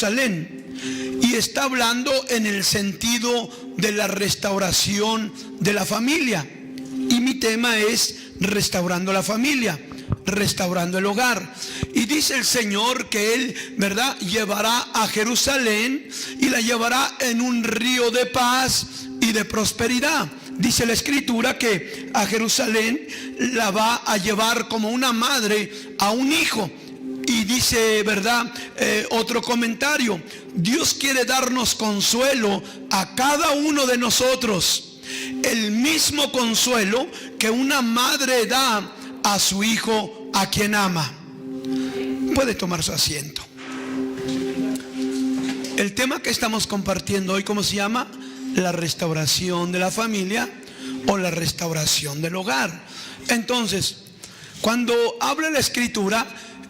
Jerusalén. Y está hablando en el sentido de la restauración de la familia. Y mi tema es restaurando la familia, restaurando el hogar. Y dice el Señor que Él, ¿verdad?, llevará a Jerusalén y la llevará en un río de paz y de prosperidad. Dice la Escritura que a Jerusalén la va a llevar como una madre a un hijo. Y dice, ¿verdad?, otro comentario: Dios quiere darnos consuelo a cada uno de nosotros, el mismo consuelo que una madre da a su hijo a quien ama. Puede tomar su asiento. El tema que estamos compartiendo hoy, ¿cómo se llama? La restauración de la familia o la restauración del hogar. Entonces, cuando habla la Escritura,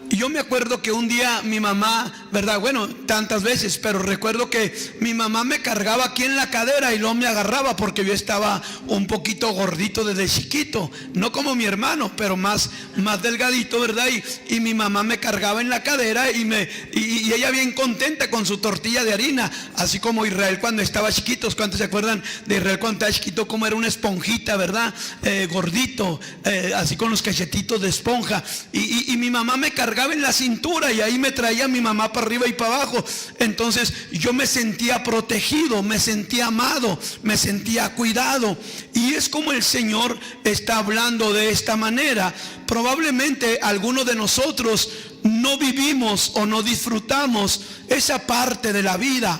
yo me acuerdo que un día mi mamá, ¿verdad? Bueno, tantas veces, pero recuerdo que mi mamá me cargaba aquí en la cadera y luego me agarraba porque yo estaba un poquito gordito desde chiquito. No como mi hermano, pero más delgadito, ¿verdad? Y mi mamá me cargaba en la cadera y ella bien contenta con su tortilla de harina. Así como Israel cuando estaba chiquito. ¿Cuántos se acuerdan de Israel cuando estaba chiquito? Como era una esponjita, ¿verdad? Gordito, así con los cachetitos de esponja. Y mi mamá me cargaba en la cintura y ahí me traía mi mamá para arriba y para abajo. Entonces yo me sentía protegido, me sentía amado, me sentía cuidado. Y es como el Señor está hablando de esta manera. Probablemente algunos de nosotros no vivimos o no disfrutamos esa parte de la vida,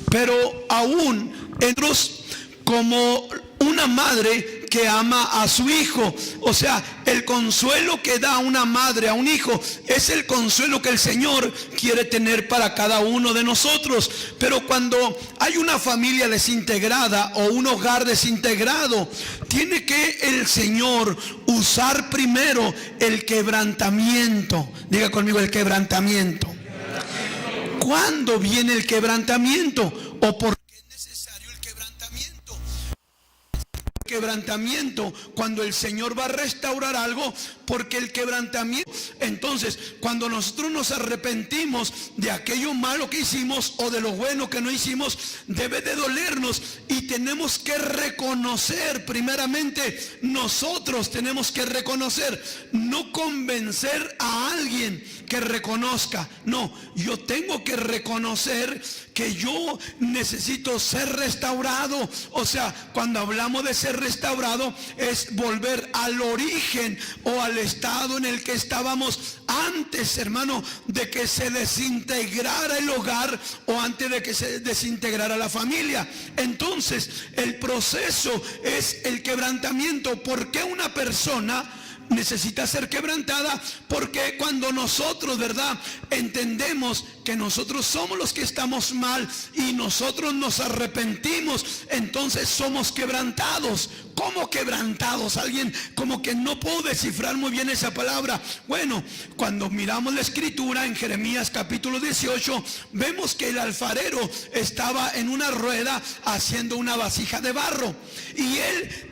pero aún nosotros, como una madre que ama a su hijo, o sea, el consuelo que da una madre a un hijo es el consuelo que el Señor quiere tener para cada uno de nosotros. Pero cuando hay una familia desintegrada o un hogar desintegrado, tiene que el Señor usar primero el quebrantamiento. Diga conmigo: el quebrantamiento. ¿Cuándo viene el quebrantamiento? ¿O por qué es necesario el quebrantamiento? Quebrantamiento cuando el Señor va a restaurar algo, porque el quebrantamiento, entonces cuando nosotros nos arrepentimos de aquello malo que hicimos o de lo bueno que no hicimos, debe de dolernos y tenemos que reconocer. Primeramente nosotros tenemos que reconocer, no convencer a alguien que reconozca. No, yo tengo que reconocer que yo necesito ser restaurado. O sea, cuando hablamos de ser restaurado, es volver al origen o al estado en el que estábamos antes, hermano, de que se desintegrara el hogar o antes de que se desintegrara la familia. Entonces, el proceso es el quebrantamiento. ¿Por qué una persona necesita ser quebrantada? Porque cuando nosotros, ¿verdad?, entendemos que nosotros somos los que estamos mal y nosotros nos arrepentimos, entonces somos quebrantados. ¿Cómo quebrantados? Alguien como que no puedo descifrar muy bien esa palabra. Bueno, cuando miramos la Escritura en Jeremías capítulo 18, vemos que el alfarero estaba en una rueda haciendo una vasija de barro, y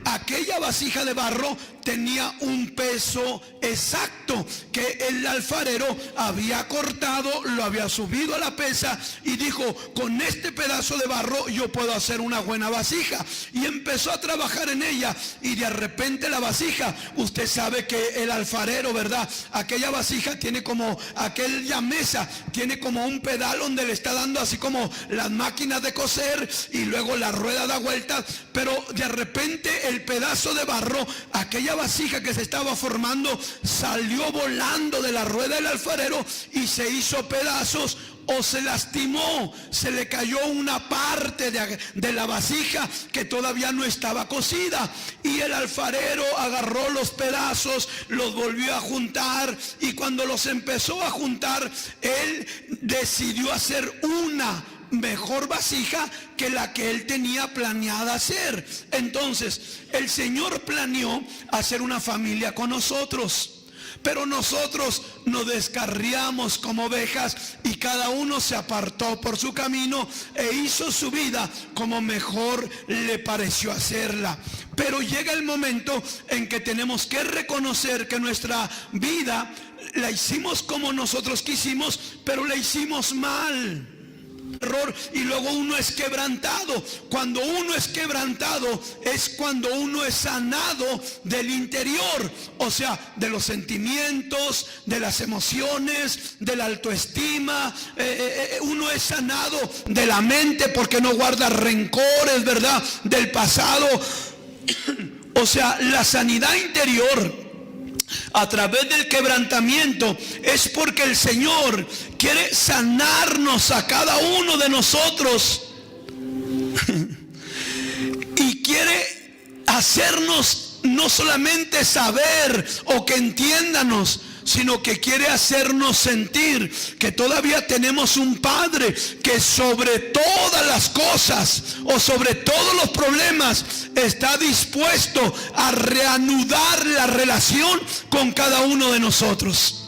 aquella vasija de barro tenía un peso exacto que el alfarero había cortado, lo había subido a la pesa y dijo: con este pedazo de barro yo puedo hacer una buena vasija. Y empezó a trabajar en ella, y de repente la vasija, usted sabe que el alfarero, ¿verdad?, aquella vasija tiene como, aquella mesa tiene como un pedal donde le está dando así como las máquinas de coser, y luego la rueda da vueltas, pero de repente el pedazo de barro, aquella vasija que se estaba formando, salió volando de la rueda del alfarero y se hizo pedazos, o se lastimó, se le cayó una parte de la vasija que todavía no estaba cocida, y el alfarero agarró los pedazos, los volvió a juntar, y cuando los empezó a juntar, él decidió hacer una mejor vasija que la que él tenía planeada hacer. Entonces el Señor planeó hacer una familia con nosotros, pero nosotros nos descarriamos como ovejas y cada uno se apartó por su camino e hizo su vida como mejor le pareció hacerla. Pero llega el momento en que tenemos que reconocer que nuestra vida la hicimos como nosotros quisimos, pero la hicimos mal. error y luego uno es quebrantado. Cuando uno es quebrantado es cuando uno es sanado del interior, o sea, de los sentimientos, de las emociones, de la autoestima. Uno es sanado de la mente porque no guarda rencores, ¿verdad?, del pasado. O sea, la sanidad interior a través del quebrantamiento es porque el Señor quiere sanarnos a cada uno de nosotros y quiere hacernos no solamente saber o que entiéndanos, sino que quiere hacernos sentir que todavía tenemos un Padre que sobre todas las cosas o sobre todos los problemas está dispuesto a reanudar la relación con cada uno de nosotros.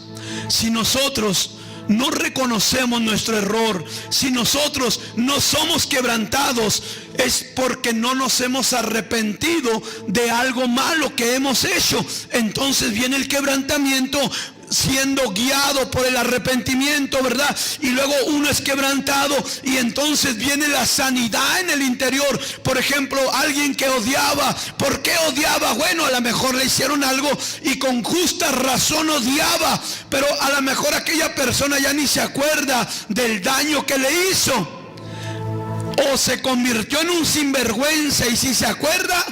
Si nosotros no reconocemos nuestro error, si nosotros no somos quebrantados, es porque no nos hemos arrepentido de algo malo que hemos hecho. Entonces viene el quebrantamiento siendo guiado por el arrepentimiento, ¿verdad? Y luego uno es quebrantado y entonces viene la sanidad en el interior. Por ejemplo, alguien que odiaba, ¿por qué odiaba? Bueno, a lo mejor le hicieron algo y con justa razón odiaba, pero a lo mejor aquella persona ya ni se acuerda del daño que le hizo, o se convirtió en un sinvergüenza, y si se acuerda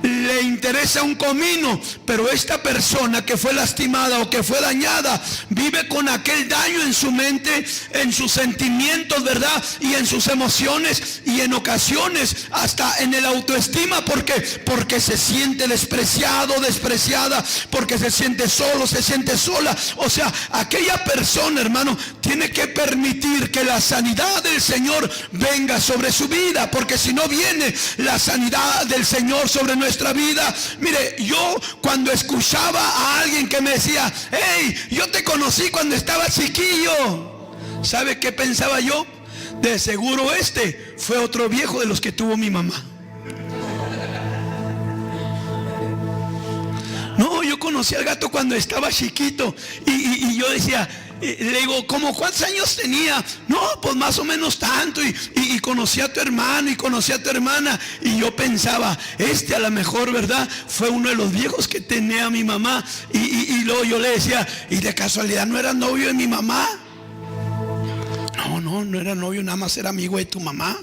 le interesa un comino. Pero esta persona que fue lastimada o que fue dañada vive con aquel daño en su mente, en sus sentimientos, ¿verdad?, y en sus emociones, y en ocasiones hasta en el autoestima. ¿Por qué? Porque se siente despreciado, despreciada, porque se siente solo, se siente sola. O sea, aquella persona, hermano, tiene que permitir que la sanidad del Señor venga sobre su vida, porque si no viene la sanidad del Señor sobre nuestra vida. Mire, yo cuando escuchaba a alguien que me decía: hey, yo te conocí cuando estaba chiquillo, ¿sabe qué pensaba yo? De seguro este fue otro viejo de los que tuvo mi mamá. No, yo conocí al gato cuando estaba chiquito y yo decía, le digo, ¿cómo cuántos años tenía? No, pues más o menos tanto, y conocí a tu hermano y conocí a tu hermana, y yo pensaba, a lo mejor, ¿verdad?, fue uno de los viejos que tenía mi mamá. Y luego yo le decía, ¿y de casualidad no era novio de mi mamá? No era novio, nada más era amigo de tu mamá.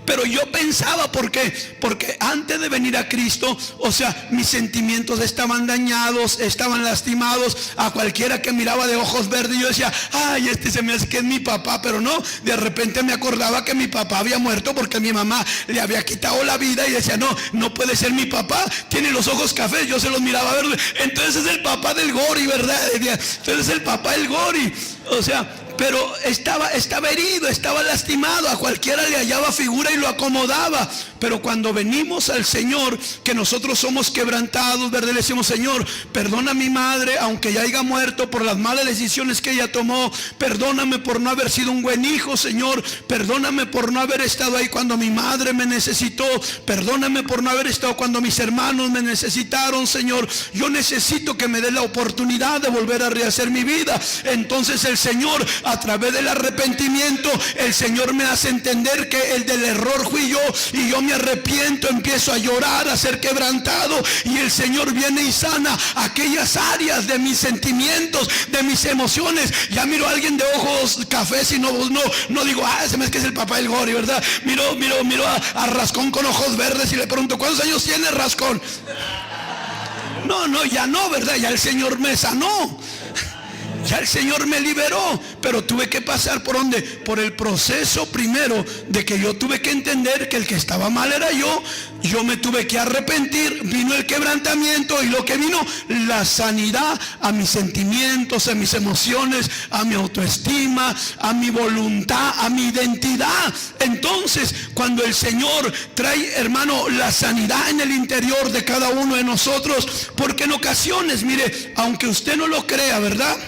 Pero yo pensaba, ¿por qué? Porque antes de venir a Cristo, o sea, mis sentimientos estaban dañados, estaban lastimados. A cualquiera que miraba de ojos verdes, yo decía, ay, se me hace que es mi papá. Pero no, de repente me acordaba que mi papá había muerto porque mi mamá le había quitado la vida, y decía, no puede ser mi papá, tiene los ojos cafés. Yo se los miraba verde, entonces es el papá del Gori, ¿verdad? Entonces es el papá del Gori. O sea, pero estaba herido, estaba lastimado. A cualquiera le hallaba figura y lo acomodaba. Pero cuando venimos al Señor, que nosotros somos quebrantados, ¿verdad?, le decimos, Señor, perdona a mi madre, aunque ya haya muerto, por las malas decisiones que ella tomó. Perdóname por no haber sido un buen hijo, Señor. Perdóname por no haber estado ahí cuando mi madre me necesitó. Perdóname por no haber estado cuando mis hermanos me necesitaron, Señor. Yo necesito que me dé la oportunidad de volver a rehacer mi vida. Entonces el Señor, a través del arrepentimiento, el Señor me hace entender que el del error fui yo, y yo me arrepiento, empiezo a llorar, a ser quebrantado, y el Señor viene y sana aquellas áreas de mis sentimientos, de mis emociones. Ya miro a alguien de ojos cafés y no digo, se me es que es el papá del Gori, ¿verdad? Miro a Rascón con ojos verdes y le pregunto, ¿cuántos años tiene Rascón? No, ya no, ¿verdad? Ya el Señor me sanó. Ya el Señor me liberó, pero tuve que pasar por ¿dónde? Por el proceso primero de que yo tuve que entender que el que estaba mal era yo me tuve que arrepentir, vino el quebrantamiento, y lo que vino, la sanidad a mis sentimientos, a mis emociones, a mi autoestima, a mi voluntad, a mi identidad. Entonces, cuando el Señor trae, hermano, la sanidad en el interior de cada uno de nosotros, porque en ocasiones, mire, aunque usted no lo crea, ¿verdad?,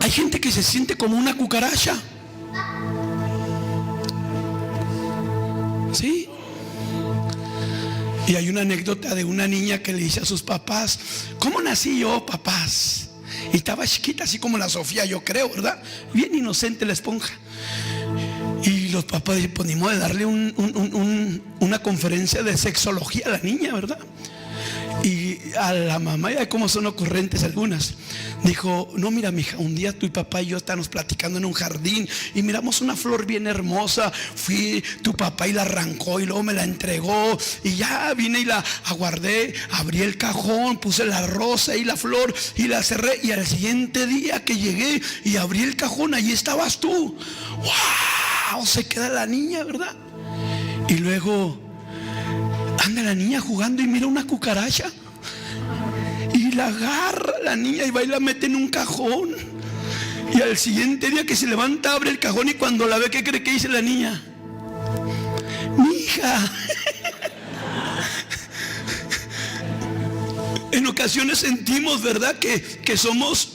hay gente que se siente como una cucaracha. ¿Sí? Y hay una anécdota de una niña que le dice a sus papás, ¿cómo nací yo, papás? Y estaba chiquita, así como la Sofía, yo creo, ¿verdad? Bien inocente la esponja. los papás dicen, pues ni modo de darle una conferencia de sexología a la niña, ¿verdad? Y a la mamá, ya como son ocurrentes algunas, dijo, no, mira, mija, un día tu papá y yo estábamos platicando en un jardín y miramos una flor bien hermosa. Fui tu papá y la arrancó y luego me la entregó, y ya vine y la aguardé, abrí el cajón, puse la rosa y la flor y la cerré, y al siguiente día que llegué y abrí el cajón, allí estabas tú. ¡Wow! Se queda la niña, ¿verdad? Y luego anda la niña jugando y mira una cucaracha y la agarra la niña y va y la mete en un cajón. Y al siguiente día que se levanta, abre el cajón, y cuando la ve, ¿qué cree que dice la niña? Mija. En ocasiones sentimos, ¿verdad?, que somos,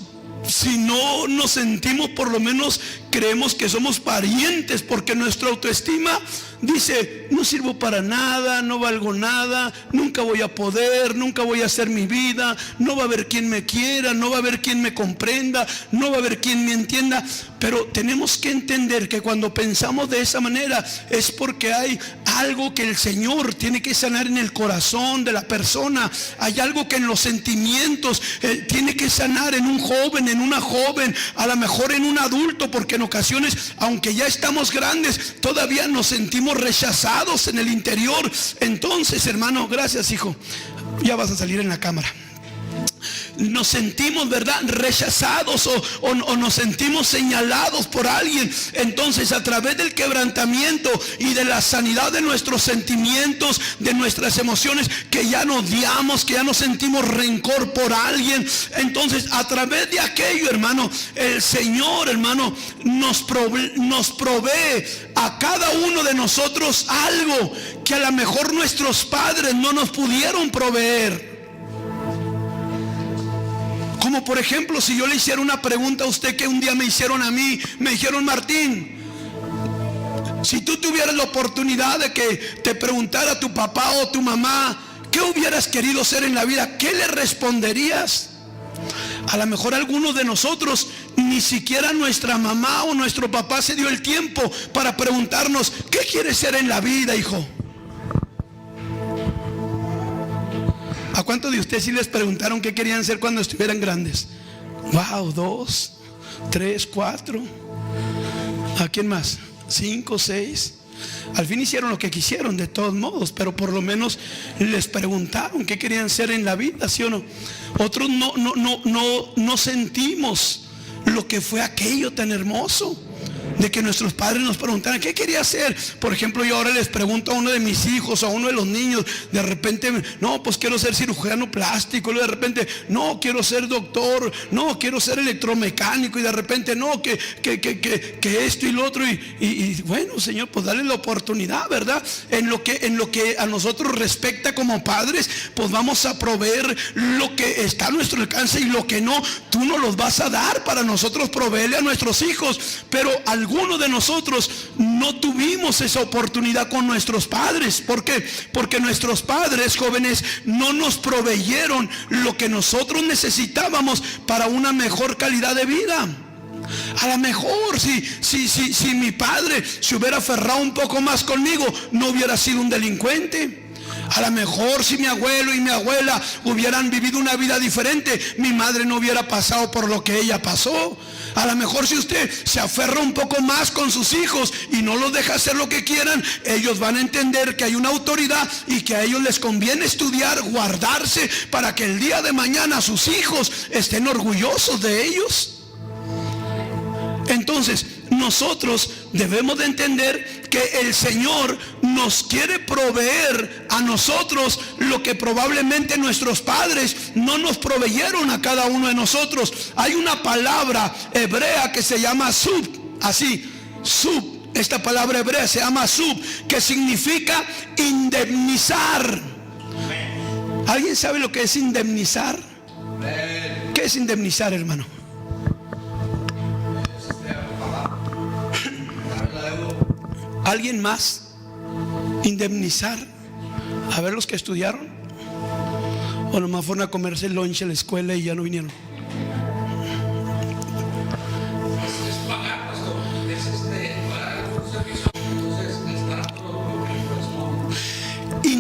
si no nos sentimos, por lo menos creemos que somos parientes, porque nuestra autoestima dice, no sirvo para nada, no valgo nada, nunca voy a poder, nunca voy a hacer mi vida, no va a haber quien me quiera, no va a haber quien me comprenda, no va a haber quien me entienda. Pero tenemos que entender que cuando pensamos de esa manera es porque hay algo que el Señor tiene que sanar en el corazón de la persona. Hay algo que en los sentimientos tiene que sanar en un joven, en una joven, a lo mejor en un adulto, porque en ocasiones, aunque ya estamos grandes, todavía nos sentimos rechazados en el interior. Entonces, hermano, gracias, hijo, ya vas a salir en la cámara. Nos sentimos, ¿verdad?, rechazados o nos sentimos señalados por alguien. Entonces, a través del quebrantamiento y de la sanidad de nuestros sentimientos, de nuestras emociones, que ya nos odiamos, que ya nos sentimos rencor por alguien, entonces a través de aquello, hermano, el Señor, hermano, nos provee a cada uno de nosotros algo que a lo mejor nuestros padres no nos pudieron proveer. Como por ejemplo, si yo le hiciera una pregunta a usted que un día me hicieron a mí, me dijeron, Martín, si tú tuvieras la oportunidad de que te preguntara tu papá o tu mamá, ¿qué hubieras querido ser en la vida?, ¿qué le responderías? A lo mejor algunos de nosotros, ni siquiera nuestra mamá o nuestro papá se dio el tiempo para preguntarnos, ¿qué quieres ser en la vida, hijo? ¿A cuántos de ustedes sí les preguntaron qué querían ser cuando estuvieran grandes? Wow, 2, 3, 4. ¿A quién más? 5, 6. Al fin hicieron lo que quisieron, de todos modos, pero por lo menos les preguntaron qué querían ser en la vida, ¿sí o no? Otros no sentimos lo que fue aquello tan hermoso de que nuestros padres nos preguntaran qué quería hacer. Por ejemplo, yo ahora les pregunto a uno de mis hijos, a uno de los niños, de repente, no, pues quiero ser cirujano plástico, y de repente, no, quiero ser doctor, no, quiero ser electromecánico, y de repente, no, que esto y lo otro, y bueno, Señor, pues dale la oportunidad, ¿verdad? En lo que a nosotros respecta como padres, pues vamos a proveer lo que está a nuestro alcance, y lo que no, tú nos los vas a dar para nosotros proveerle a nuestros hijos. Pero algunos de nosotros no tuvimos esa oportunidad con nuestros padres. ¿Por qué? Porque nuestros padres, jóvenes, no nos proveyeron lo que nosotros necesitábamos para una mejor calidad de vida. A lo mejor si mi padre se hubiera aferrado un poco más conmigo, no hubiera sido un delincuente. A lo mejor si mi abuelo y mi abuela hubieran vivido una vida diferente, mi madre no hubiera pasado por lo que ella pasó. A lo mejor si usted se aferra un poco más con sus hijos y no los deja hacer lo que quieran, ellos van a entender que hay una autoridad y que a ellos les conviene estudiar, guardarse, para que el día de mañana sus hijos estén orgullosos de ellos. Entonces, nosotros debemos de entender que el Señor nos quiere proveer a nosotros lo que probablemente nuestros padres no nos proveyeron a cada uno de nosotros. Hay una palabra hebrea que se llama sub, así, sub. Esta palabra hebrea se llama sub, que significa indemnizar. ¿Alguien sabe lo que es indemnizar? ¿Qué es indemnizar, hermano? ¿Alguien más? Indemnizar. A ver, los que estudiaron, o nomás fueron a comerse el lunch a la escuela y ya no vinieron.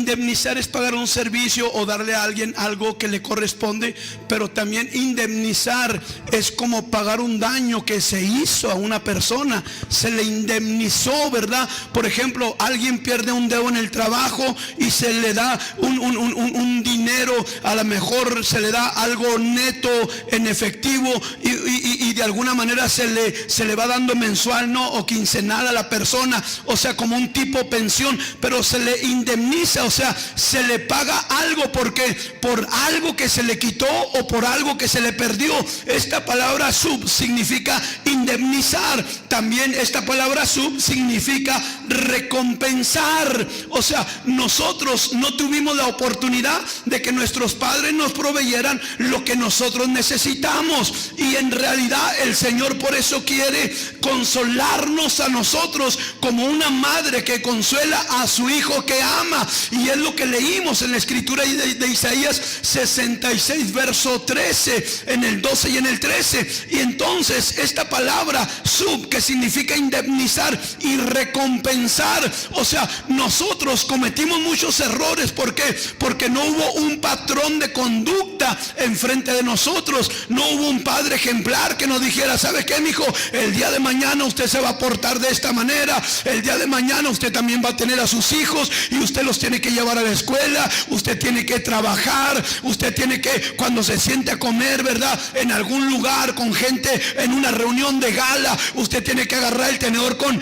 indemnizar es pagar un servicio o darle a alguien algo que le corresponde, pero también indemnizar es como pagar un daño que se hizo a una persona, se le indemnizó, ¿verdad? Por ejemplo, alguien pierde un dedo en el trabajo y se le da un dinero, a lo mejor se le da algo neto en efectivo y de alguna manera se le va dando mensual, ¿no? O quincenal a la persona, o sea, como un tipo pensión, pero se le indemniza, o sea, se le paga algo porque por algo que se le quitó o por algo que se le perdió. Esta palabra sub significa indemnizar. También esta palabra sub significa recompensar. O sea, nosotros no tuvimos la oportunidad de que nuestros padres nos proveyeran lo que nosotros necesitamos, y en realidad el Señor por eso quiere consolarnos a nosotros como una madre que consuela a su hijo que ama. Y es lo que leímos en la escritura de Isaías 66 verso 13, en el 12 y en el 13. Y entonces esta palabra sub, que significa indemnizar y recompensar, o sea, nosotros cometimos muchos errores. ¿Por qué? Porque no hubo un patrón de conducta enfrente de nosotros. No hubo un padre ejemplar que nos dijera: ¿sabe qué, mijo? El día de mañana usted se va a portar de esta manera, el día de mañana usted también va a tener a sus hijos y usted los tiene que llevar a la escuela, usted tiene que trabajar, usted tiene que, cuando se siente a comer, ¿verdad?, en algún lugar con gente, en una reunión de gala, usted tiene que agarrar el tenedor con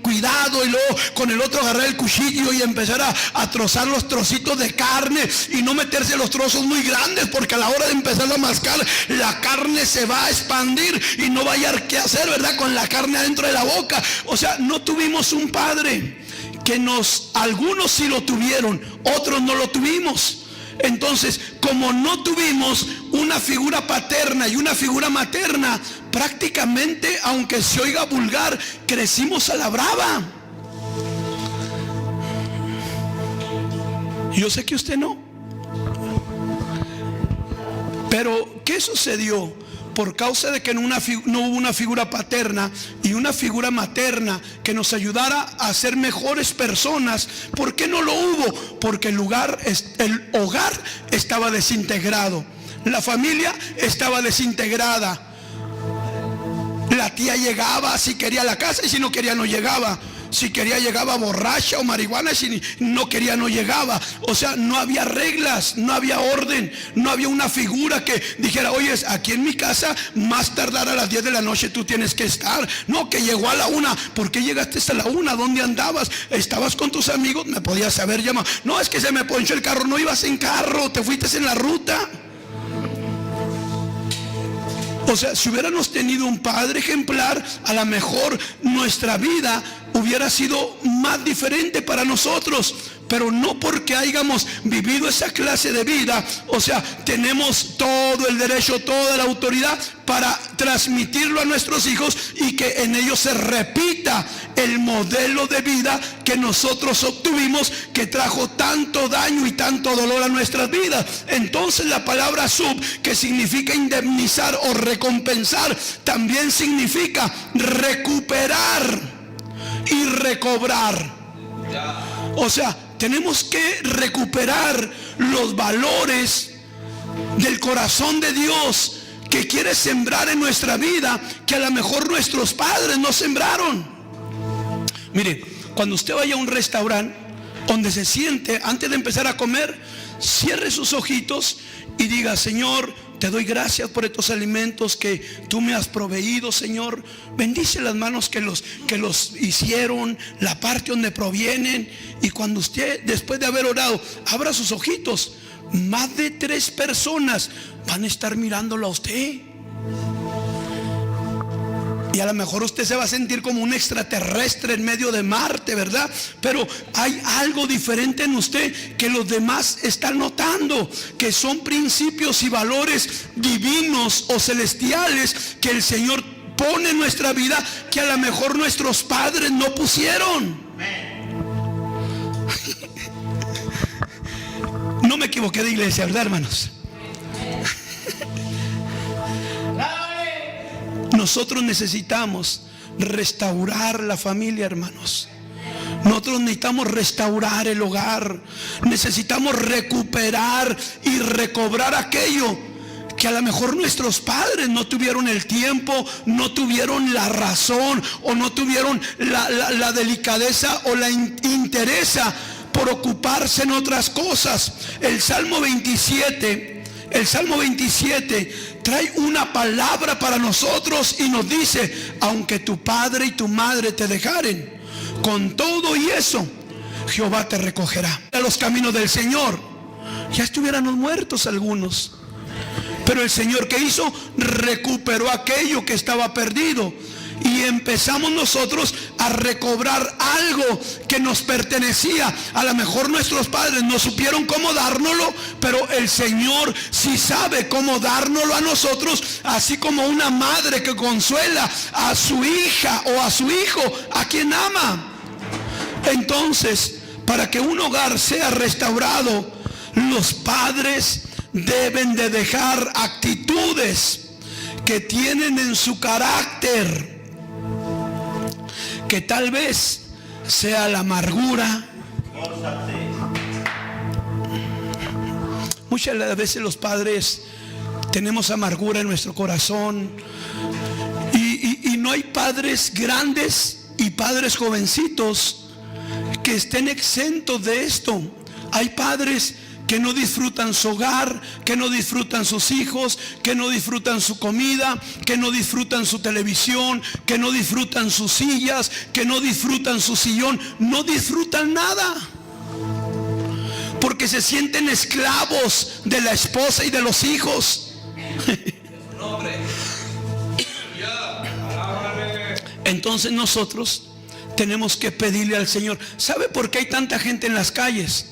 cuidado, y luego con el otro agarrar el cuchillo y empezar a trozar los trocitos de carne, y no meterse los trozos muy grandes, porque a la hora de empezar a mascar, la carne se va a expandir y no va a hallar qué hacer, ¿verdad?, con la carne adentro de la boca. O sea, no tuvimos un padre que algunos sí lo tuvieron, otros no lo tuvimos. Entonces, como no tuvimos una figura paterna y una figura materna, prácticamente, aunque se oiga vulgar, crecimos a la brava. Yo sé que usted no. Pero, ¿qué sucedió? Por causa de que no hubo una figura paterna y una figura materna que nos ayudara a ser mejores personas. ¿Por qué no lo hubo? Porque el hogar estaba desintegrado, la familia estaba desintegrada. La tía llegaba si quería a la casa, y si no quería no llegaba. Si quería llegaba borracha o marihuana, si no quería no llegaba. O sea, no había reglas, no había orden, no había una figura que dijera: oye, aquí en mi casa más tardar a las 10 de la noche tú tienes que estar. No, que llegó a la 1. ¿Por qué llegaste hasta la 1? ¿Dónde andabas? ¿Estabas con tus amigos? Me podías haber llamado. No, es que se me ponchó el carro. No ibas en carro, te fuiste en la ruta. O sea, si hubiéramos tenido un padre ejemplar, a lo mejor nuestra vida hubiera sido más diferente para nosotros. Pero no porque hayamos vivido esa clase de vida, o sea, tenemos todo el derecho, toda la autoridad para transmitirlo a nuestros hijos y que en ellos se repita el modelo de vida que nosotros obtuvimos, que trajo tanto daño y tanto dolor a nuestras vidas. Entonces la palabra sub, que significa indemnizar o recompensar, también significa recuperar y recobrar. O sea, tenemos que recuperar los valores del corazón de Dios que quiere sembrar en nuestra vida, que a lo mejor nuestros padres no sembraron. Mire, cuando usted vaya a un restaurante donde se siente, antes de empezar a comer, cierre sus ojitos y diga: Señor, te doy gracias por estos alimentos que tú me has proveído, Señor. Bendice las manos que los hicieron, la parte donde provienen. Y cuando usted, después de haber orado, abra sus ojitos, más de 3 personas van a estar mirándolo a usted. Y a lo mejor usted se va a sentir como un extraterrestre en medio de Marte, ¿verdad? Pero hay algo diferente en usted que los demás están notando, que son principios y valores divinos o celestiales que el Señor pone en nuestra vida, que a lo mejor nuestros padres no pusieron. No me equivoqué de iglesia, ¿verdad, hermanos? Nosotros necesitamos restaurar la familia, hermanos. Nosotros nosotros necesitamos restaurar el hogar. Necesitamos recuperar y recobrar aquello que a lo mejor nuestros padres no tuvieron el tiempo, no tuvieron la razón, o no tuvieron la delicadeza o la interesa por ocuparse en otras cosas. El Salmo 27 trae una palabra para nosotros y nos dice: aunque tu padre y tu madre te dejaren, con todo y eso Jehová te recogerá. A los caminos del Señor, ya estuviéramos muertos algunos, pero el Señor, ¿qué hizo? Recuperó aquello que estaba perdido. Y empezamos nosotros a recobrar algo que nos pertenecía. A lo mejor nuestros padres no supieron cómo dárnoslo, pero el Señor sí sabe cómo dárnoslo a nosotros. Así como una madre que consuela a su hija o a su hijo, a quien ama. Entonces, para que un hogar sea restaurado, los padres deben de dejar actitudes que tienen en su carácter, que tal vez sea la amargura. Muchas veces los padres tenemos amargura en nuestro corazón, y no hay padres grandes y padres jovencitos que estén exentos de esto. Hay padres que no disfrutan su hogar, que no disfrutan sus hijos, que no disfrutan su comida, que no disfrutan su televisión, que no disfrutan sus sillas, que no disfrutan su sillón. No disfrutan nada, porque se sienten esclavos de la esposa y de los hijos. Entonces nosotros tenemos que pedirle al Señor. ¿Sabe por qué hay tanta gente en las calles?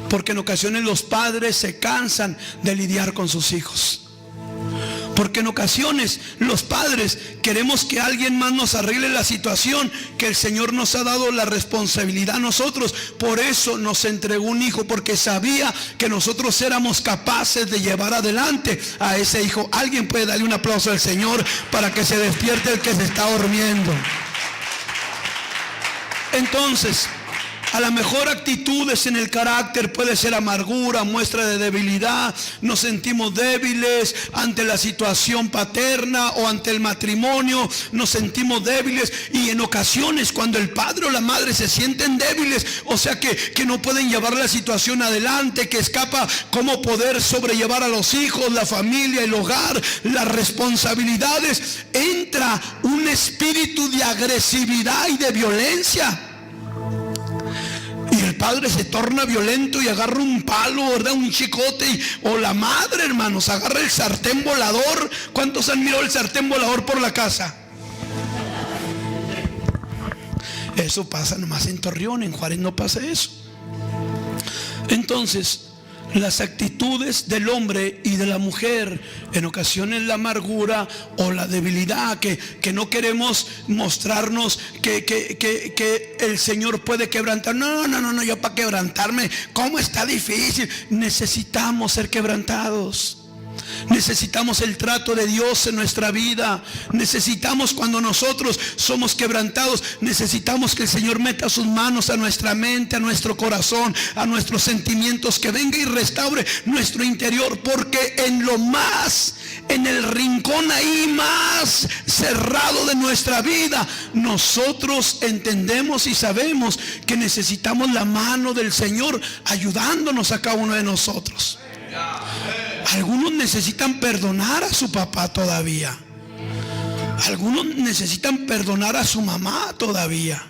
Porque en ocasiones los padres se cansan de lidiar con sus hijos. Porque en ocasiones los padres queremos que alguien más nos arregle la situación que el Señor nos ha dado la responsabilidad a nosotros. Por eso nos entregó un hijo, porque sabía que nosotros éramos capaces de llevar adelante a ese hijo. Alguien puede darle un aplauso al Señor para que se despierte el que se está durmiendo. Entonces, a lo mejor actitudes en el carácter puede ser amargura, muestra de debilidad. Nos sentimos débiles ante la situación paterna o ante el matrimonio. Nos sentimos débiles, y en ocasiones cuando el padre o la madre se sienten débiles, o sea que no pueden llevar la situación adelante, que escapa cómo poder sobrellevar a los hijos, la familia, el hogar, las responsabilidades, entra un espíritu de agresividad y de violencia. Y el padre se torna violento y agarra un palo, ¿verdad? Un chicote. O la madre, hermanos, agarra el sartén volador. ¿Cuántos han mirado el sartén volador por la casa? Eso pasa nomás en Torreón, en Juárez no pasa eso. Entonces, las actitudes del hombre y de la mujer, en ocasiones la amargura o la debilidad, que no queremos mostrarnos que el Señor puede quebrantar. No, yo para quebrantarme, ¿cómo está difícil? Necesitamos ser quebrantados. Necesitamos el trato de Dios en nuestra vida. Necesitamos, cuando nosotros somos quebrantados, necesitamos que el Señor meta sus manos a nuestra mente, a nuestro corazón, a nuestros sentimientos, que venga y restaure nuestro interior. Porque en el rincón ahí más cerrado de nuestra vida, nosotros entendemos y sabemos que necesitamos la mano del Señor ayudándonos a cada uno de nosotros. Algunos necesitan perdonar a su papá todavía. Algunos necesitan perdonar a su mamá todavía.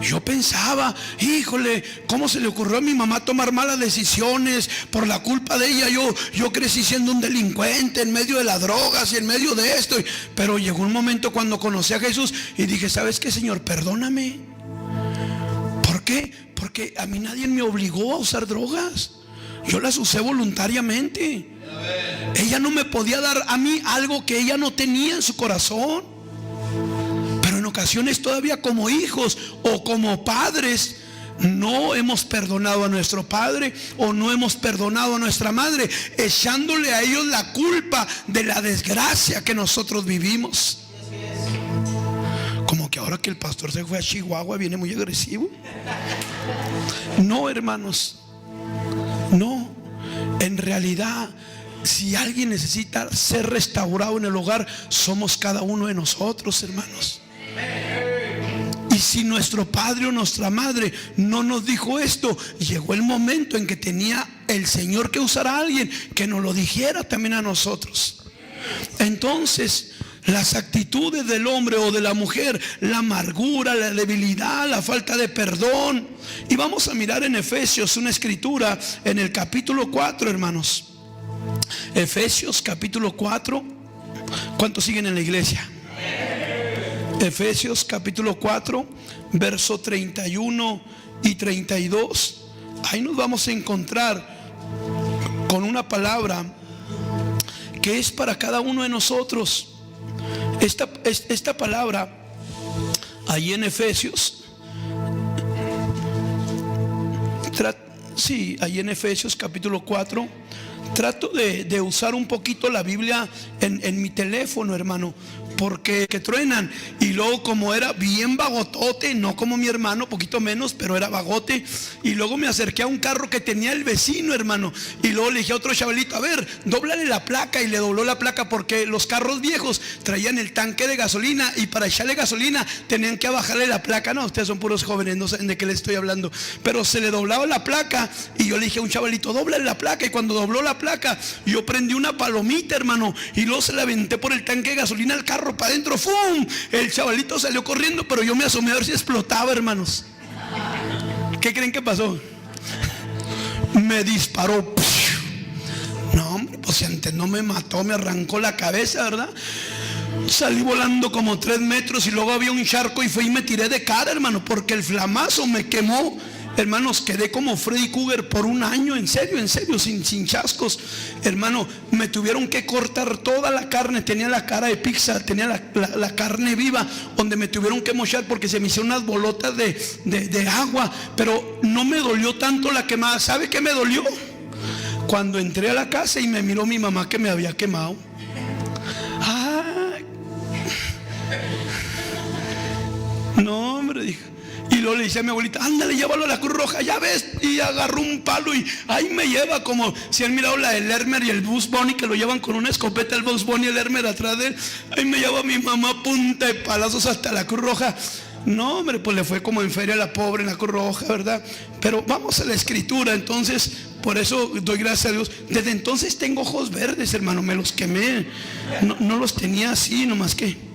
Yo pensaba, híjole, ¿cómo se le ocurrió a mi mamá tomar malas decisiones? Por la culpa de ella yo crecí siendo un delincuente en medio de las drogas y en medio de esto. Pero llegó un momento cuando conocí a Jesús y dije, ¿sabes qué, Señor? Perdóname. ¿Por qué? Porque a mí nadie me obligó a usar drogas. Yo las usé voluntariamente. Ella no me podía dar a mí algo que ella no tenía en su corazón. Pero en ocasiones todavía como hijos o como padres no hemos perdonado a nuestro padre o no hemos perdonado a nuestra madre, echándole a ellos la culpa de la desgracia que nosotros vivimos. Como que ahora que el pastor se fue a Chihuahua, viene muy agresivo. No, hermanos, no. En realidad, si alguien necesita ser restaurado en el hogar, somos cada uno de nosotros, hermanos. Y si nuestro padre o nuestra madre no nos dijo esto, llegó el momento en que tenía el Señor que usar a alguien que nos lo dijera también a nosotros. Entonces, las actitudes del hombre o de la mujer, la amargura, la debilidad, la falta de perdón. Y vamos a mirar en Efesios una escritura en el capítulo 4, hermanos. Efesios capítulo 4. ¿Cuántos siguen en la iglesia? Efesios capítulo 4, verso 31 y 32. Ahí nos vamos a encontrar con una palabra que es para cada uno de nosotros. Esta palabra ahí en Efesios, ahí en Efesios capítulo 4. Trato de usar un poquito la Biblia en mi teléfono, hermano, porque que truenan. Y luego, como era bien vagotote, no como mi hermano, poquito menos, pero era vagote. Y luego me acerqué a un carro que tenía el vecino, hermano, y luego le dije a otro chavalito: a ver, dóblale la placa. Y le dobló la placa, porque los carros viejos traían el tanque de gasolina, y para echarle gasolina tenían que bajarle la placa. No, ustedes son puros jóvenes, no saben de qué les estoy hablando. Pero se le doblaba la placa, y yo le dije a un chavalito: dóblale la placa. Y cuando dobló la placa, yo prendí una palomita, hermano, y luego se la aventé por el tanque de gasolina al carro para adentro. ¡Fum! El chavalito salió corriendo, pero yo me asomé a ver si explotaba, hermanos. ¿Qué creen que pasó? Me disparó. No, hombre, pues antes no me mató, me arrancó la cabeza, ¿verdad? Salí volando como 3 metros, y luego había un charco y fui y me tiré de cara, hermano, porque el flamazo me quemó. Hermanos, quedé como Freddy Krueger por un año, en serio, sin chascos. Hermano, me tuvieron que cortar toda la carne. Tenía la cara de pizza, tenía la carne viva, donde me tuvieron que mochar porque se me hicieron unas bolotas de agua. Pero no me dolió tanto la quemada. ¿Sabe qué me dolió? Cuando entré a la casa y me miró mi mamá que me había quemado. ¡Ay! No, hombre, dije. Y luego le dice a mi abuelita: ándale, llévalo a la Cruz Roja, ya ves. Y agarró un palo y ahí me lleva, como si han mirado la del Lermer y el Bugs Bunny, que lo llevan con una escopeta, el Bugs Bunny y el Lermer atrás de él. Ahí me lleva mi mamá, punta de palazos hasta la Cruz Roja. No, hombre, pues le fue como en feria a la pobre en la Cruz Roja, ¿verdad? Pero vamos a la escritura. Entonces, por eso doy gracias a Dios. Desde entonces tengo ojos verdes, hermano, me los quemé. No los tenía así, nomás que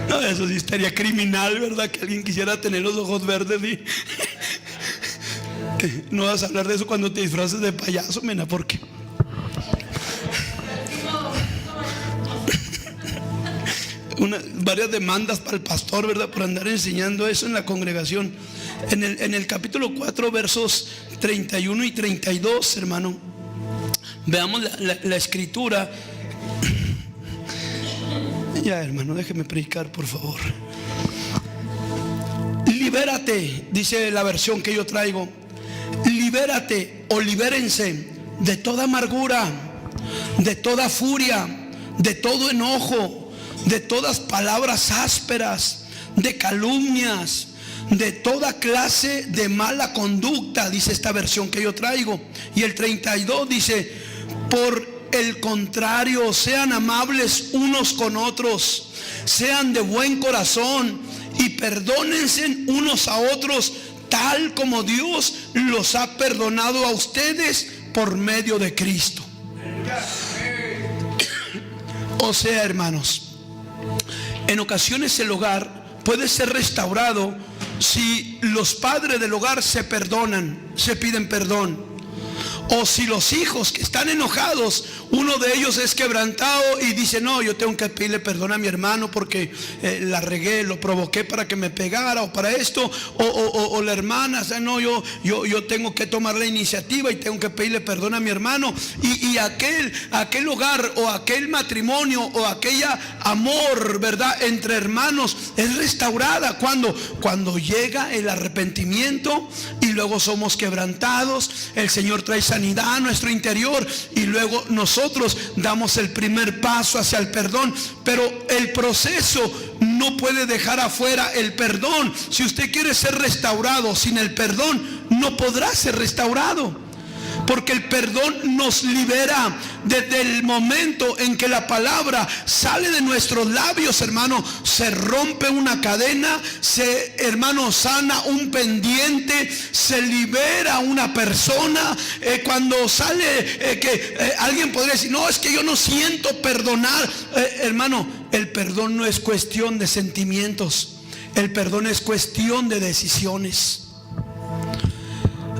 no, eso sí estaría criminal, ¿verdad? Que alguien quisiera tener los ojos verdes. ¿Sí? No vas a hablar de eso cuando te disfraces de payaso, mena, porque varias demandas para el pastor, ¿verdad? Por andar enseñando eso en la congregación. En el capítulo 4, versos 31 y 32, hermano, veamos la escritura. Ya, hermano, déjeme predicar, por favor. Libérate, dice la versión que yo traigo. Libérate o libérense de toda amargura, de toda furia, de todo enojo, de todas palabras ásperas, de calumnias, de toda clase de mala conducta, dice esta versión que yo traigo. Y el 32 dice: por el contrario, sean amables unos con otros, sean de buen corazón y perdónense unos a otros, tal como Dios los ha perdonado a ustedes por medio de Cristo. O sea, hermanos, en ocasiones el hogar puede ser restaurado si los padres del hogar se perdonan, se piden perdón. O si los hijos que están enojados, uno de ellos es quebrantado y dice: no, yo tengo que pedirle perdón a mi hermano porque la regué, lo provoqué para que me pegara o para esto. O la hermana, o sea, no, yo tengo que tomar la iniciativa y tengo que pedirle perdón a mi hermano. Y aquel hogar o aquel matrimonio o aquella amor, ¿verdad?, entre hermanos es restaurada cuando llega el arrepentimiento y luego somos quebrantados. El Señor trae sanidad a nuestro interior y luego nosotros damos el primer paso hacia el perdón. Pero el proceso no puede dejar afuera el perdón. Si usted quiere ser restaurado sin el perdón, no podrá ser restaurado. Porque el perdón nos libera. Desde el momento en que la palabra sale de nuestros labios, hermano, se rompe una cadena, hermano, sana un pendiente, se libera una persona. Cuando sale alguien podría decir, no, es que yo no siento perdonar. Hermano, el perdón no es cuestión de sentimientos, el perdón es cuestión de decisiones.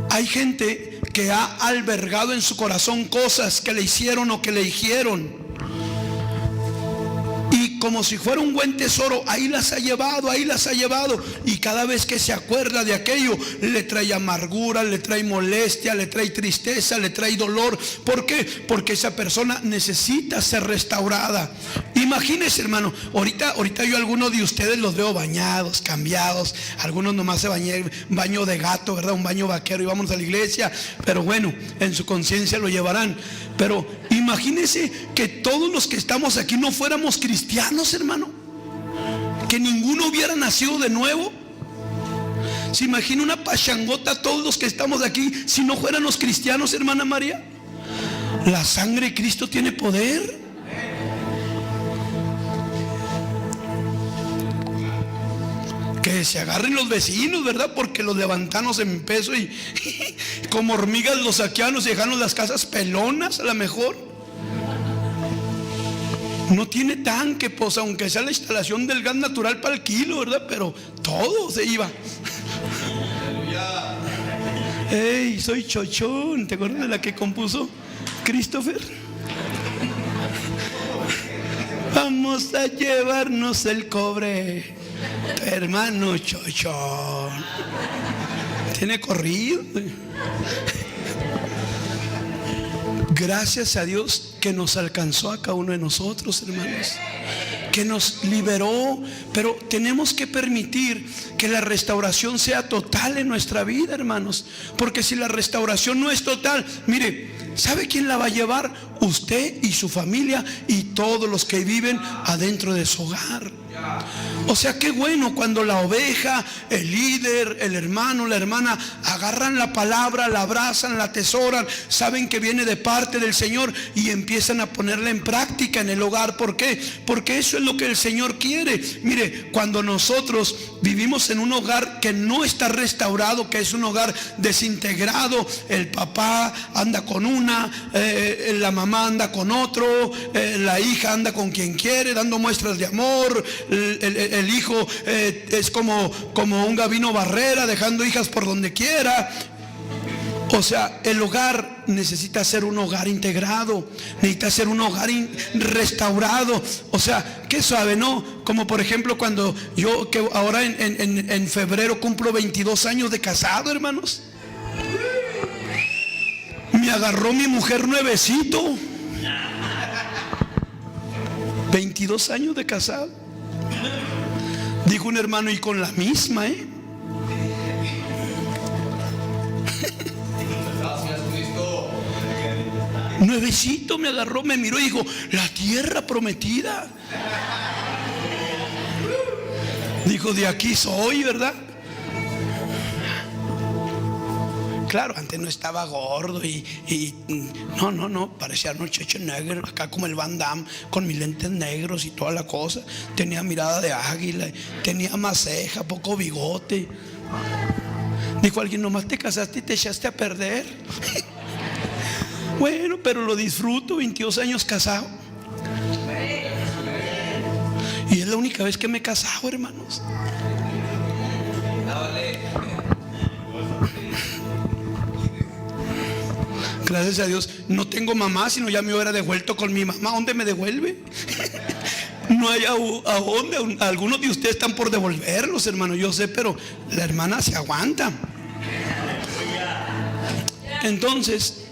Hay gente que ha albergado en su corazón cosas que le hicieron o que le dijeron, y como si fuera un buen tesoro, ahí las ha llevado, y cada vez que se acuerda de aquello, le trae amargura, le trae molestia, le trae tristeza, le trae dolor. ¿Por qué? Porque esa persona necesita ser restaurada. Imagínese, hermano, ahorita yo a algunos de ustedes los veo bañados, cambiados, algunos nomás se baño de gato, ¿verdad? Un baño vaquero, y vamos a la iglesia, pero bueno, en su conciencia lo llevarán. Pero imagínese que todos los que estamos aquí no fuéramos cristianos, hermano, que ninguno hubiera nacido de nuevo. ¿Se imagina una pachangota todos los que estamos aquí si no fuéramos cristianos, hermana María? La sangre de Cristo tiene poder. Que se agarren los vecinos, ¿verdad? Porque los levantanos en peso y como hormigas los saqueanos y dejanos las casas pelonas, a lo mejor. No tiene tanque, pues, aunque sea la instalación del gas natural para el kilo, ¿verdad? Pero todo se iba. Ey, soy chochón. ¿Te acuerdas de la que compuso Christopher? Vamos a llevarnos el cobre, hermano chochón. Tiene corrido. Gracias a Dios que nos alcanzó a cada uno de nosotros, hermanos, que nos liberó. Pero tenemos que permitir que la restauración sea total en nuestra vida, hermanos. Porque si la restauración no es total, mire, ¿sabe quién la va a llevar? Usted y su familia y todos los que viven adentro de su hogar. O sea, qué bueno cuando la oveja, el líder, el hermano, la hermana agarran la palabra, la abrazan, la atesoran, saben que viene de parte del Señor y empiezan a ponerla en práctica en el hogar. ¿Por qué? Porque eso es lo que el Señor quiere. Mire, cuando nosotros vivimos en un hogar que no está restaurado, que es un hogar desintegrado, el papá anda con una, la mamá anda con otro, la hija anda con quien quiere, dando muestras de amor, el hijo es como un Gabino Barrera, dejando hijas por donde quiera. O sea, el hogar necesita ser un hogar integrado, necesita ser un hogar restaurado. O sea, qué suave, ¿no? Como por ejemplo cuando yo, que ahora en febrero cumplo 22 años de casado, hermanos. Me agarró mi mujer nuevecito. 22 años de casado. Dijo un hermano, y con la misma, nuevecito me agarró, me miró y dijo, la tierra prometida. Dijo, de aquí soy, ¿verdad? Claro, antes no estaba gordo y no, parecía un muchacho negro, acá como el Van Damme, con mis lentes negros y toda la cosa. Tenía mirada de águila, tenía más ceja, poco bigote. Dijo alguien, nomás te casaste y te echaste a perder. Bueno, pero lo disfruto, 22 años casado. Y es la única vez que me he casado, hermanos. Gracias a Dios no tengo mamá, sino ya me hubiera devuelto con mi mamá. ¿Dónde me devuelve? No hay a dónde. Algunos de ustedes están por devolverlos, hermano, yo sé, pero la hermana se aguanta. Entonces,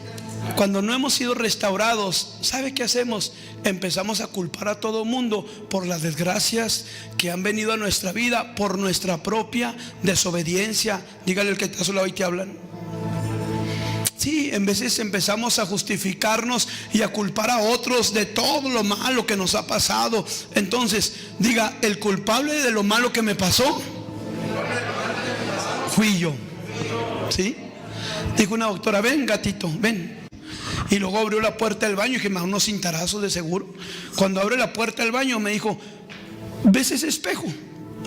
cuando no hemos sido restaurados, ¿sabe qué hacemos? Empezamos a culpar a todo mundo por las desgracias que han venido a nuestra vida, por nuestra propia desobediencia. Dígale al que está a su lado y te hablan. Sí, en veces empezamos a justificarnos y a culpar a otros de todo lo malo que nos ha pasado. Entonces, diga, el culpable de lo malo que me pasó fui yo. ¿Sí? Dijo una doctora, ven gatito, ven. Y luego abrió la puerta del baño y dije, me da unos cintarazos de seguro. Cuando abre la puerta del baño me dijo, ¿ves ese espejo?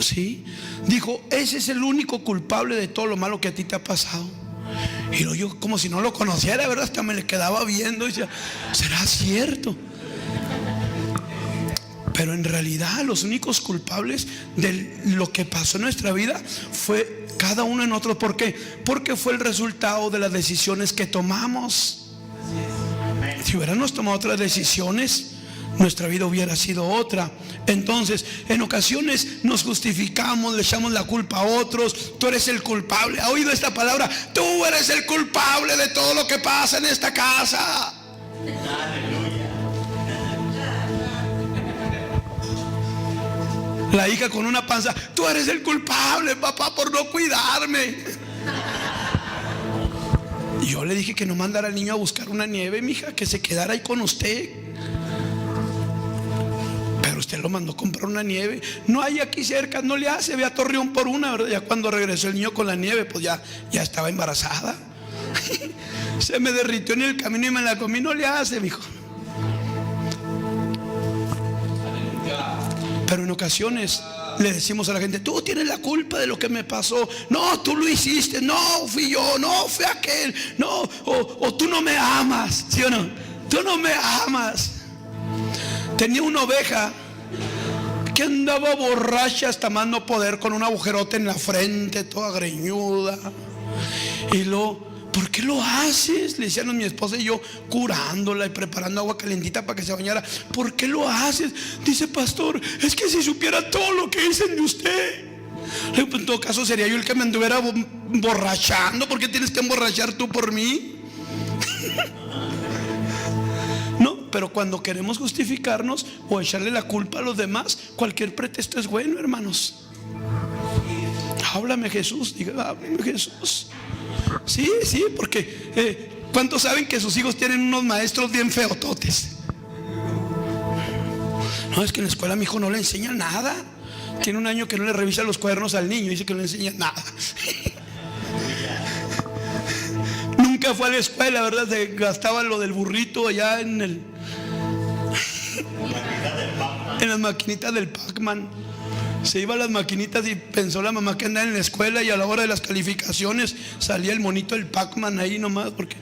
Sí. Dijo, ese es el único culpable de todo lo malo que a ti te ha pasado. Y luego yo, como si no lo conociera, ¿verdad? Hasta me le quedaba viendo y decía, ¿será cierto? Pero en realidad los únicos culpables de lo que pasó en nuestra vida fue cada uno en otro. ¿Por qué? Porque fue el resultado de las decisiones que tomamos. Si hubiéramos tomado otras decisiones, nuestra vida hubiera sido otra. Entonces, en ocasiones nos justificamos, le echamos la culpa a otros. Tú eres el culpable. ¿Ha oído esta palabra? Tú eres el culpable de todo lo que pasa en esta casa. La hija con una panza, tú eres el culpable, papá, por no cuidarme. Y yo le dije que no mandara al niño a buscar una nieve, mija, que se quedara ahí con usted. Pero usted lo mandó a comprar una nieve. No hay aquí cerca, no le hace, ve a Torreón por una, ¿verdad? Ya cuando regresó el niño con la nieve, pues ya estaba embarazada. Se me derritió en el camino y me la comí. No le hace, mijo. Pero en ocasiones le decimos a la gente, tú tienes la culpa de lo que me pasó. No, tú lo hiciste. No, fui yo. No, fue aquel. No, o tú no me amas. ¿Sí o no? Tú no me amas. Tenía una oveja que andaba borracha hasta más no poder, con un agujerote en la frente, toda greñuda. Y luego, ¿por qué lo haces? Le decían mi esposa y yo, curándola y preparando agua calentita para que se bañara. ¿Por qué lo haces? Dice, pastor, es que si supiera todo lo que dicen de usted. En todo caso sería yo el que me anduviera borrachando. ¿Por qué tienes que emborrachar tú por mí? No, pero cuando queremos justificarnos o echarle la culpa a los demás, cualquier pretexto es bueno, hermanos. Háblame, Jesús. Diga, háblame, Jesús. Sí, porque ¿cuántos saben que sus hijos tienen unos maestros bien feototes? No, es que en la escuela a mi hijo no le enseñan nada. Tiene un año que no le revisa los cuadernos al niño, dice que no le enseñan nada. Nunca fue a la escuela, ¿verdad? Se gastaba lo del burrito allá en las maquinitas del Pac-Man. Se iba a las maquinitas y pensó la mamá que andaba en la escuela, y a la hora de las calificaciones salía el monito del Pac-Man ahí nomás, porque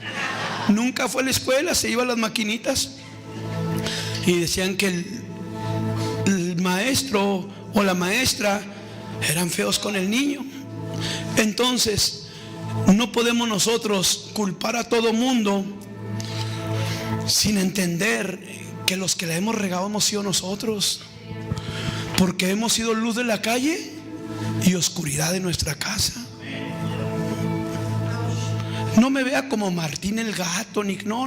nunca fue a la escuela, se iba a las maquinitas. Y decían que el maestro o la maestra eran feos con el niño. Entonces, no podemos nosotros culpar a todo mundo sin entender que los que la hemos regado hemos sido nosotros. Porque hemos sido luz de la calle y oscuridad de nuestra casa. No me vea como Martín el gato, ni no,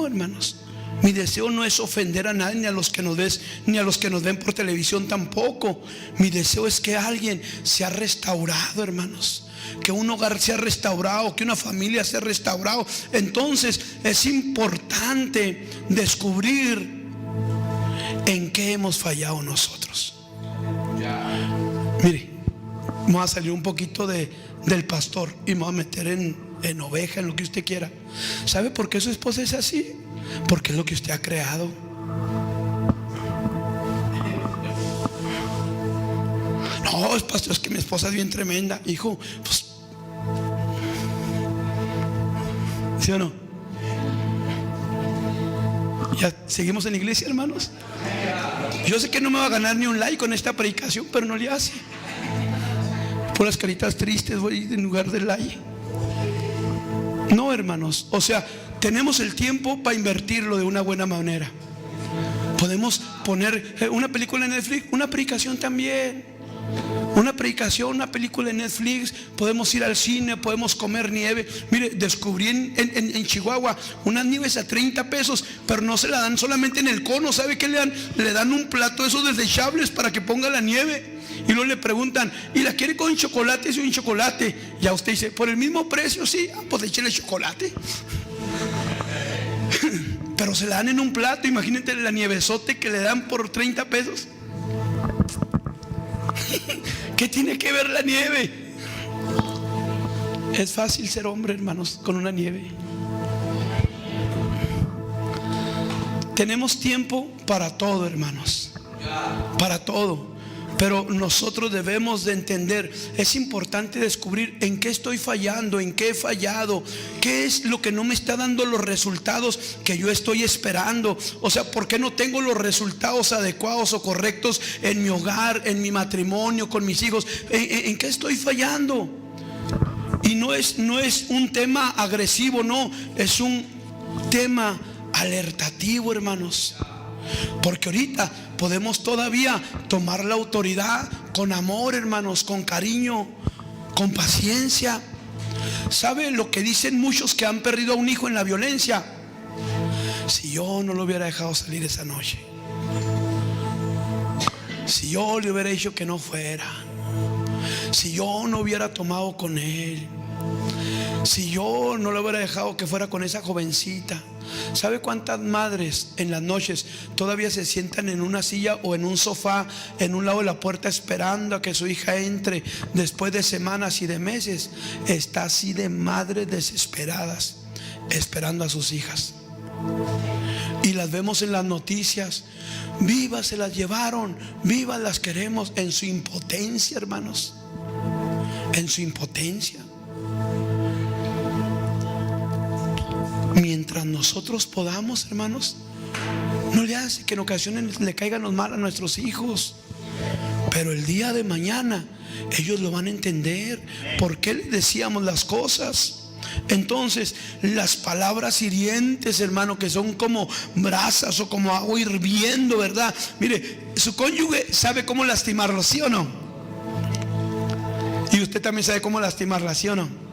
hermanos. Mi deseo no es ofender a nadie, ni a los que nos ves, ni a los que nos ven por televisión tampoco. Mi deseo es que alguien sea restaurado, hermanos. Que un hogar sea restaurado, que una familia sea restaurado. Entonces es importante descubrir en qué hemos fallado nosotros. Mire, vamos a salir un poquito del pastor y me voy a meter en oveja, en lo que usted quiera. ¿Sabe por qué su esposa es así? Porque es lo que usted ha creado. No, pastor, es que mi esposa es bien tremenda. Hijo, pues, ¿sí o no? ¿Ya seguimos en la iglesia, hermanos? Yo sé que no me va a ganar ni un like con esta predicación, pero no le hace. Por las caritas tristes voy en lugar del like. No, hermanos, o sea, tenemos el tiempo para invertirlo de una buena manera. Podemos poner una película en Netflix, una predicación también. Una predicación, una película en Netflix, podemos ir al cine, podemos comer nieve. Mire, descubrí en Chihuahua unas nieves a 30 pesos, pero no se la dan solamente en el cono. ¿Sabe qué le dan? Le dan un plato de esos desechables para que ponga la nieve. Y luego le preguntan, ¿y la quiere con chocolate o sin chocolate? Ya usted dice, ¿por el mismo precio? Sí, pues échale chocolate. Pero se la dan en un plato. Imagínate la nievezote que le dan por 30 pesos. ¿Qué tiene que ver la nieve? Es fácil ser hombre, hermanos, con una nieve. Tenemos tiempo para todo, hermanos, para todo. Pero nosotros debemos de entender, es importante descubrir en qué estoy fallando, en qué he fallado, qué es lo que no me está dando los resultados que yo estoy esperando. O sea, ¿por qué no tengo los resultados adecuados o correctos en mi hogar, en mi matrimonio, con mis hijos? ¿En qué estoy fallando? Y no es un tema agresivo, no, es un tema alertativo, hermanos. Porque ahorita podemos todavía tomar la autoridad con amor, hermanos, con cariño, con paciencia. ¿Sabe lo que dicen muchos que han perdido a un hijo en la violencia? Si yo no lo hubiera dejado salir esa noche, si yo le hubiera dicho que no fuera, si yo no hubiera tomado con él, si yo no le hubiera dejado que fuera con esa jovencita. ¿Sabe cuántas madres en las noches todavía se sientan en una silla o en un sofá en un lado de la puerta esperando a que su hija entre después de semanas y de meses? Está así de madres desesperadas esperando a sus hijas. Y las vemos en las noticias. Vivas se las llevaron, vivas las queremos, en su impotencia, hermanos, en su impotencia. Mientras nosotros podamos, hermanos, no le hace que en ocasiones le caigan los mal a nuestros hijos, pero el día de mañana ellos lo van a entender por qué les decíamos las cosas. Entonces, las palabras hirientes, hermano, que son como brasas o como agua hirviendo, ¿verdad? Mire, su cónyuge sabe cómo lastimarlo, ¿sí o no? Y usted también sabe cómo lastimarla, ¿sí o no?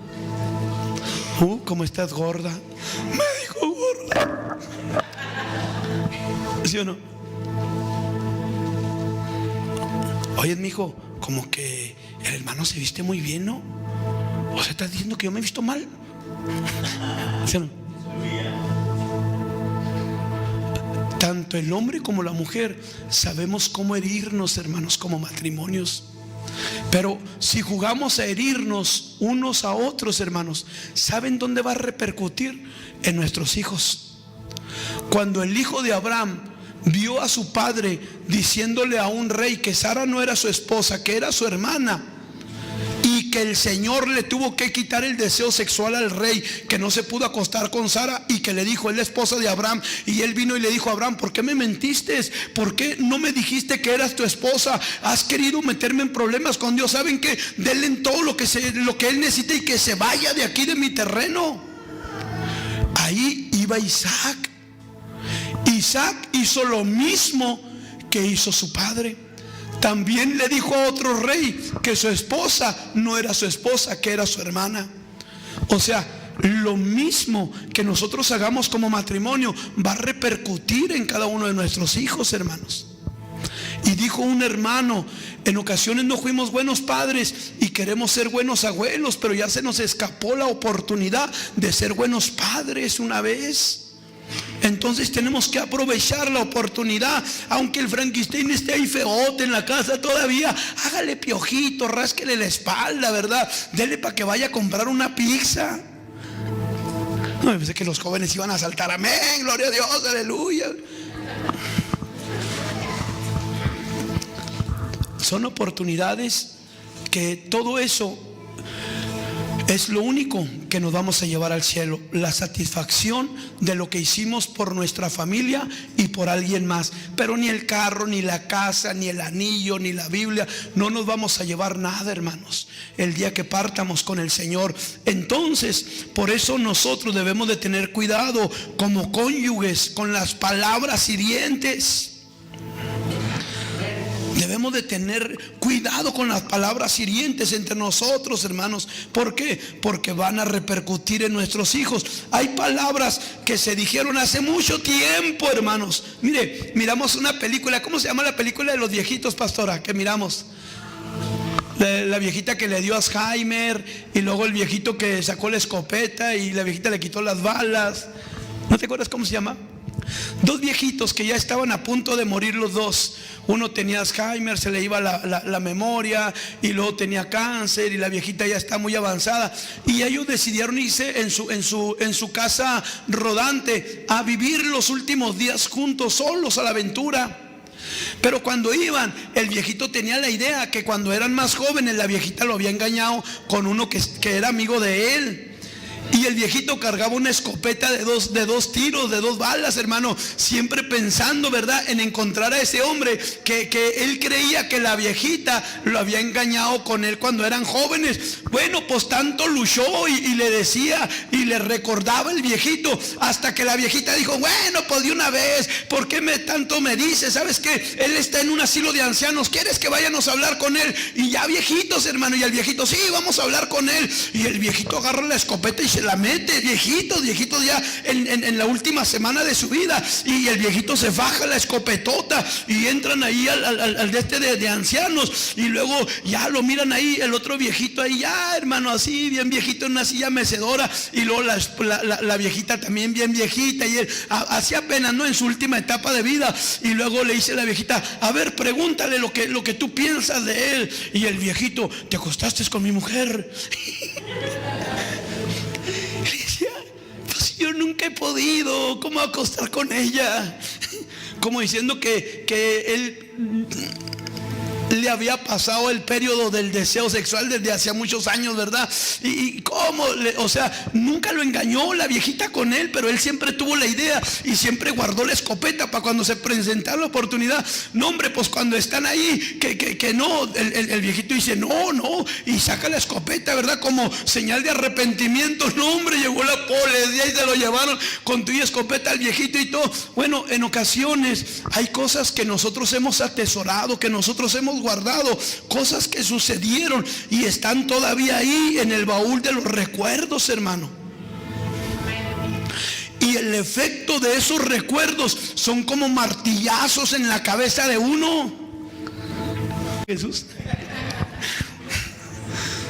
¿Cómo estás gorda? Me dijo gorda. ¿Sí o no? Oye, mijo, como que el hermano se viste muy bien, ¿no? O sea, ¿estás diciendo que yo me he visto mal? ¿Sí o no? Tanto el hombre como la mujer sabemos cómo herirnos, hermanos, como matrimonios. Pero si jugamos a herirnos unos a otros, hermanos, ¿saben dónde va a repercutir? En nuestros hijos. Cuando el hijo de Abraham vio a su padre diciéndole a un rey que Sara no era su esposa, que era su hermana, y que el Señor le tuvo que quitar el deseo sexual al rey, que no se pudo acostar con Sara, y que le dijo, es la esposa de Abraham. Y él vino y le dijo a Abraham, ¿por qué me mentiste? ¿Por qué no me dijiste que eras tu esposa? Has querido meterme en problemas con Dios. ¿Saben qué? Denle todo lo que él necesita y que se vaya de aquí, de mi terreno. Ahí iba Isaac. Isaac hizo lo mismo que hizo su padre. También le dijo a otro rey que su esposa no era su esposa, que era su hermana. O sea, lo mismo que nosotros hagamos como matrimonio va a repercutir en cada uno de nuestros hijos, hermanos. Y dijo un hermano, en ocasiones no fuimos buenos padres y queremos ser buenos abuelos, pero ya se nos escapó la oportunidad de ser buenos padres una vez. Entonces tenemos que aprovechar la oportunidad. Aunque el Frankenstein esté ahí feote en la casa todavía, hágale piojito, rásquele la espalda, ¿verdad? Dele para que vaya a comprar una pizza. No, pensé que los jóvenes iban a saltar, amén, gloria a Dios, aleluya. Son oportunidades que todo eso es lo único que nos vamos a llevar al cielo. La satisfacción de lo que hicimos por nuestra familia y por alguien más. Pero ni el carro, ni la casa, ni el anillo, ni la Biblia, no nos vamos a llevar nada, hermanos, el día que partamos con el Señor. Entonces, por eso nosotros debemos de tener cuidado como cónyuges con las palabras hirientes. Debemos de tener cuidado con las palabras hirientes entre nosotros, hermanos. ¿Por qué? Porque van a repercutir en nuestros hijos. Hay palabras que se dijeron hace mucho tiempo, hermanos. Mire, miramos una película. ¿Cómo se llama la película de los viejitos, pastora? Que miramos. La viejita que le dio Alzheimer, y luego el viejito que sacó la escopeta y la viejita le quitó las balas. ¿No te acuerdas cómo se llama? Dos viejitos que ya estaban a punto de morir los dos. Uno tenía Alzheimer, se le iba la memoria, y luego tenía cáncer, y la viejita ya está muy avanzada. Y ellos decidieron irse en su casa rodante a vivir los últimos días juntos, solos, a la aventura. Pero cuando iban, el viejito tenía la idea que cuando eran más jóvenes, la viejita lo había engañado con uno que era amigo de él. Y el viejito cargaba una escopeta de dos tiros, de 2 balas, hermano, siempre pensando, ¿verdad?, en encontrar a ese hombre que él creía que la viejita lo había engañado con él cuando eran jóvenes. Bueno, pues tanto luchó y le decía y le recordaba el viejito, hasta que la viejita dijo: bueno, pues de una vez, ¿por qué tanto me dices? ¿Sabes qué? Él está en un asilo de ancianos, ¿quieres que vayamos a hablar con él? Y ya viejitos, hermano, y el viejito: sí, vamos a hablar con él. Y el viejito agarra la escopeta y se la mete, viejito ya en la última semana de su vida, y el viejito se faja la escopetota y entran ahí al de ancianos, y luego ya lo miran ahí, el otro viejito ahí ya, hermano, así bien viejito en una silla mecedora, y luego la viejita también bien viejita, y él así apenas, ¿no?, en su última etapa de vida. Y luego le dice la viejita: a ver, pregúntale lo que tú piensas de él. Y el viejito: ¿te acostaste con mi mujer? Yo nunca he podido, ¿cómo acostar con ella? Como diciendo que él le había pasado el periodo del deseo sexual desde hacía muchos años, ¿verdad? Y cómo, o sea, nunca lo engañó la viejita con él, pero él siempre tuvo la idea y siempre guardó la escopeta para cuando se presentara la oportunidad. No, hombre, pues cuando están ahí, que no, el viejito dice: no, y saca la escopeta, ¿verdad?, como señal de arrepentimiento. No, hombre, llegó la policía y se lo llevaron con tu escopeta al viejito y todo. Bueno, en ocasiones hay cosas que nosotros hemos atesorado, que nosotros hemos guardado, cosas que sucedieron y están todavía ahí en el baúl de los recuerdos, hermano. Y el efecto de esos recuerdos son como martillazos en la cabeza de uno. Jesús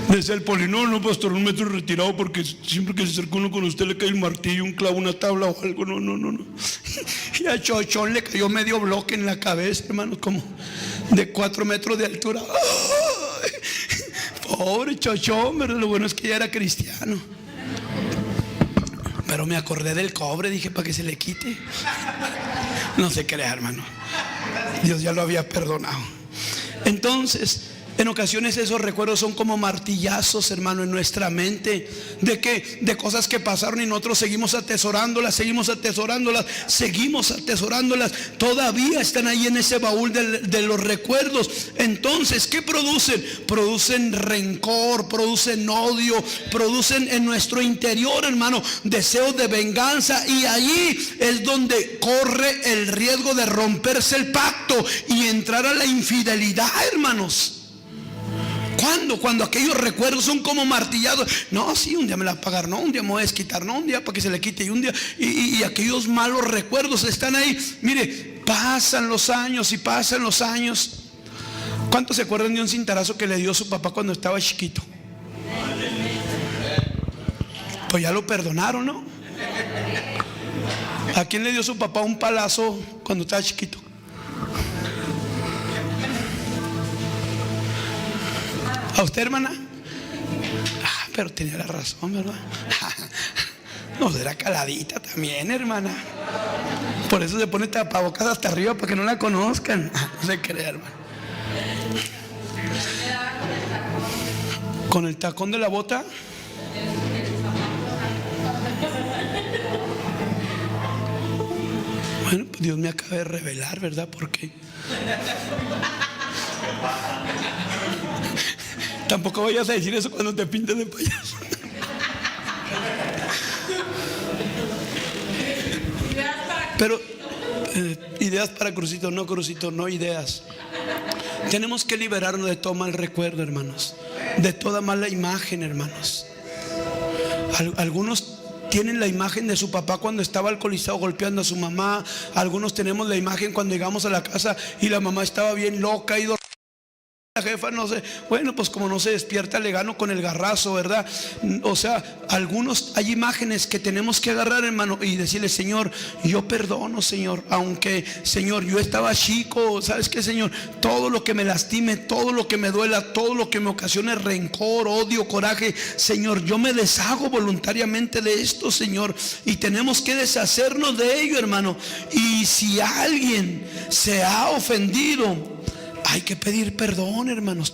decía el Poli: no, pastor, un metro retirado, porque siempre que se acerca uno con usted le cae el martillo, un clavo, una tabla o algo. No. Y a Chochón le cayó medio bloque en la cabeza, hermanos, como de 4 metros de altura. ¡Ay! Pobre Chochón, ¿verdad? Lo bueno es que ya era cristiano. Pero me acordé del cobre, dije, para que se le quite. No se crea, hermano, Dios ya lo había perdonado. Entonces, en ocasiones esos recuerdos son como martillazos, hermano, en nuestra mente. ¿De qué? De cosas que pasaron y nosotros seguimos atesorándolas. Todavía están ahí en ese baúl de los recuerdos. Entonces, ¿qué producen? Producen rencor, producen odio, producen en nuestro interior, hermano, deseos de venganza. Y ahí es donde corre el riesgo de romperse el pacto y entrar a la infidelidad, hermanos. Cuando aquellos recuerdos son como martillados. No, sí, un día me la va a pagar, no, un día me voy a desquitar, no, un día para que se le quite, y un día, y aquellos malos recuerdos están ahí. Mire, pasan los años y pasan los años. ¿Cuántos se acuerdan de un cintarazo que le dio su papá cuando estaba chiquito? Pues ya lo perdonaron, ¿no? ¿A quién le dio su papá un palazo cuando estaba chiquito? ¿A usted, hermana? Pero tenía la razón, ¿verdad? No, era caladita también, hermana. Por eso se pone tapabocas hasta arriba, para que no la conozcan. No se crea, hermano. Con el tacón de la bota. Bueno, pues Dios me acaba de revelar, ¿verdad? ¿Por qué? Tampoco vayas a decir eso cuando te pintes de payaso. Ideas para Crucito, no ideas. Tenemos que liberarnos de todo mal recuerdo, hermanos, de toda mala imagen, hermanos. Algunos tienen la imagen de su papá cuando estaba alcoholizado golpeando a su mamá. Algunos tenemos la imagen cuando llegamos a la casa y la mamá estaba bien loca y la jefa, no sé, bueno, pues como no se despierta, le gano con el garrazo, ¿verdad? O sea, hay imágenes que tenemos que agarrar, hermano, y decirle: Señor, yo perdono, Señor, aunque, Señor, yo estaba chico, ¿sabes qué, Señor? Todo lo que me lastime, todo lo que me duela, todo lo que me ocasione rencor, odio, coraje, Señor, yo me deshago voluntariamente de esto, Señor, y tenemos que deshacernos de ello, hermano. Y si alguien se ha ofendido, hay que pedir perdón, hermanos.